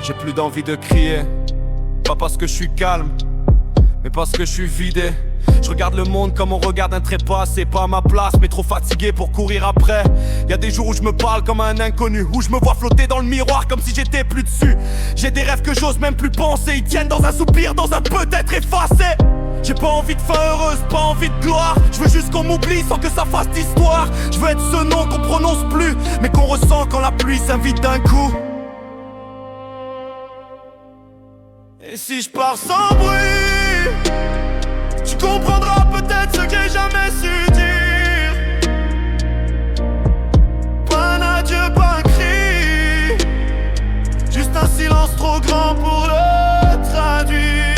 J'ai plus d'envie de crier, pas parce que je suis calme, mais parce que je suis vidé. Je regarde le monde comme on regarde un trépas. C'est pas à ma place, mais trop fatigué pour courir après. Y'a des jours où je me parle comme un inconnu, où je me vois flotter dans le miroir comme si j'étais plus dessus. J'ai des rêves que j'ose même plus penser, ils tiennent dans un soupir, dans un peut-être effacé. J'ai pas envie de fin heureuse, pas envie de gloire. Je veux juste qu'on m'oublie sans que ça fasse d'histoire. Je veux être ce nom qu'on prononce plus, mais qu'on ressent quand la pluie s'invite d'un coup. Et si je pars sans bruit, tu comprendras peut-être ce que j'ai jamais su dire. Pas un adieu, pas un cri, juste un silence trop grand pour le traduire.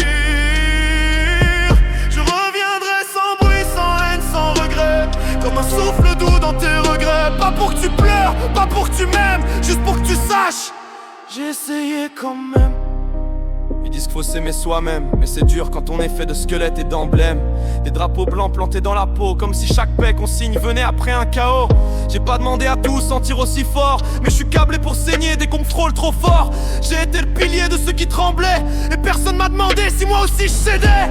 Je reviendrai sans bruit, sans haine, sans regret, comme un souffle doux dans tes regrets. Pas pour que tu pleures, pas pour que tu m'aimes, juste pour que tu saches, j'ai essayé quand même. Ils disent qu'il faut s'aimer soi-même, mais c'est dur quand on est fait de squelettes et d'emblèmes. Des drapeaux blancs plantés dans la peau, comme si chaque paix qu'on signe venait après un chaos. J'ai pas demandé à tous sentir aussi fort, mais je suis câblé pour saigner dès qu'on me frôle trop fort. J'ai été le pilier de ceux qui tremblaient, et personne m'a demandé si moi aussi je cédais.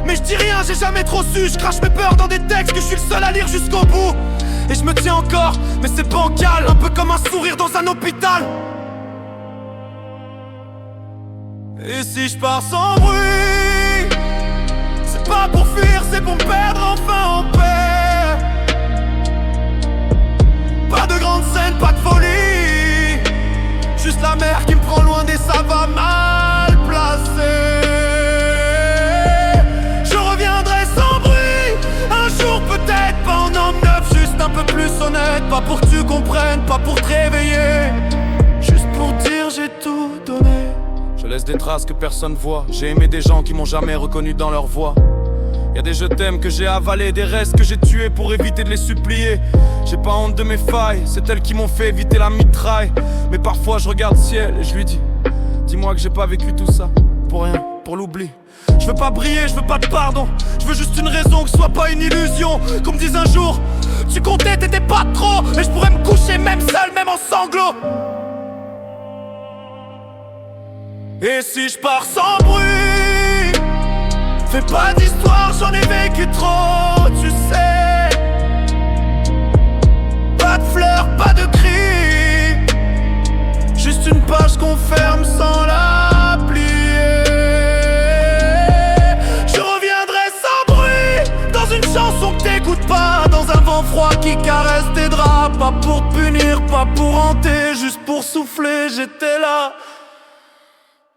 Mais je dis rien, j'ai jamais trop su, je crache mes peurs dans des textes que je suis le seul à lire jusqu'au bout. Et je me tiens encore, mais c'est bancal, un peu comme un sourire dans un hôpital. Et si je pars sans bruit, c'est pas pour fuir, c'est pour me perdre enfin en paix. Pas de grande scène, pas de folie, juste la mer qui me prend loin des savanes mal placées. Je reviendrai sans bruit, un jour peut-être, pas en homme neuf, juste un peu plus honnête. Pas pour que tu comprennes, pas pour te réveiller, juste pour dire j'ai tout donné. Je laisse des traces que personne voit. J'ai aimé des gens qui m'ont jamais reconnu dans leur voix. Y'a des je t'aime que j'ai avalé, des restes que j'ai tués pour éviter de les supplier. J'ai pas honte de mes failles, c'est elles qui m'ont fait éviter la mitraille. Mais parfois je regarde le ciel et je lui dis, dis-moi que j'ai pas vécu tout ça pour rien, pour l'oubli. Je veux pas briller, je veux pas de pardon, je veux juste une raison, que ce soit pas une illusion. Qu'on me dise un jour, tu comptais, t'étais pas trop, et je pourrais me coucher même seul, même en sanglots. Et si je pars sans bruit, fais pas d'histoire, j'en ai vécu trop, tu sais. Pas de fleurs, pas de cris, juste une page qu'on ferme sans la plier. Je reviendrai sans bruit, dans une chanson que t'écoutes pas, dans un vent froid qui caresse tes draps. Pas pour te punir, pas pour hanter, juste pour souffler, j'étais là.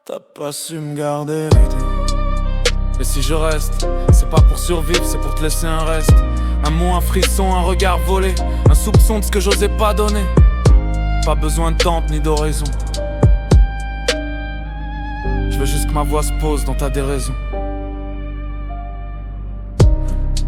T'as pas su me garder. Et si je reste, c'est pas pour survivre, c'est pour te laisser un reste. Un mot, un frisson, un regard volé, un soupçon de ce que j'osais pas donner. Pas besoin de temple ni d'oraison. Je veux juste que ma voix se pose dans ta déraison.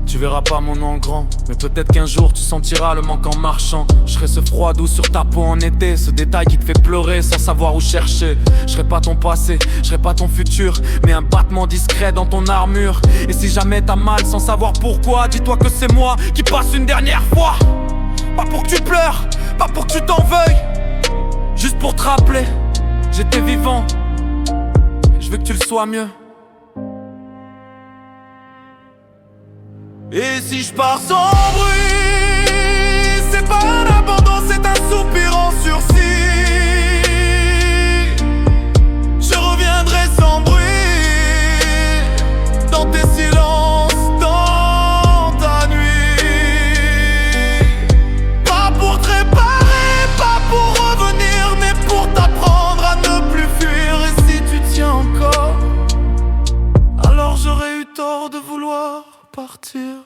Tu verras pas mon nom grand, mais peut-être qu'un jour tu sentiras le manque en marchant. Je serai ce froid doux sur ta peau en été, ce détail qui te fait pleurer sans savoir où chercher. Je serai pas ton passé, je serai pas ton futur, mais un battement discret dans ton armure. Et si jamais t'as mal sans savoir pourquoi, dis-toi que c'est moi qui passe une dernière fois. Pas pour que tu pleures, pas pour que tu t'en veuilles, juste pour te rappeler, j'étais vivant, je veux que tu le sois mieux. Et si je pars sans bruit, c'est pas un abandon, c'est un soupir en sursis. Je reviendrai sans bruit, dans tes silences, dans ta nuit. Pas pour te réparer, pas pour revenir, mais pour t'apprendre à ne plus fuir. Et si tu tiens encore, alors j'aurais eu tort de vouloir partir.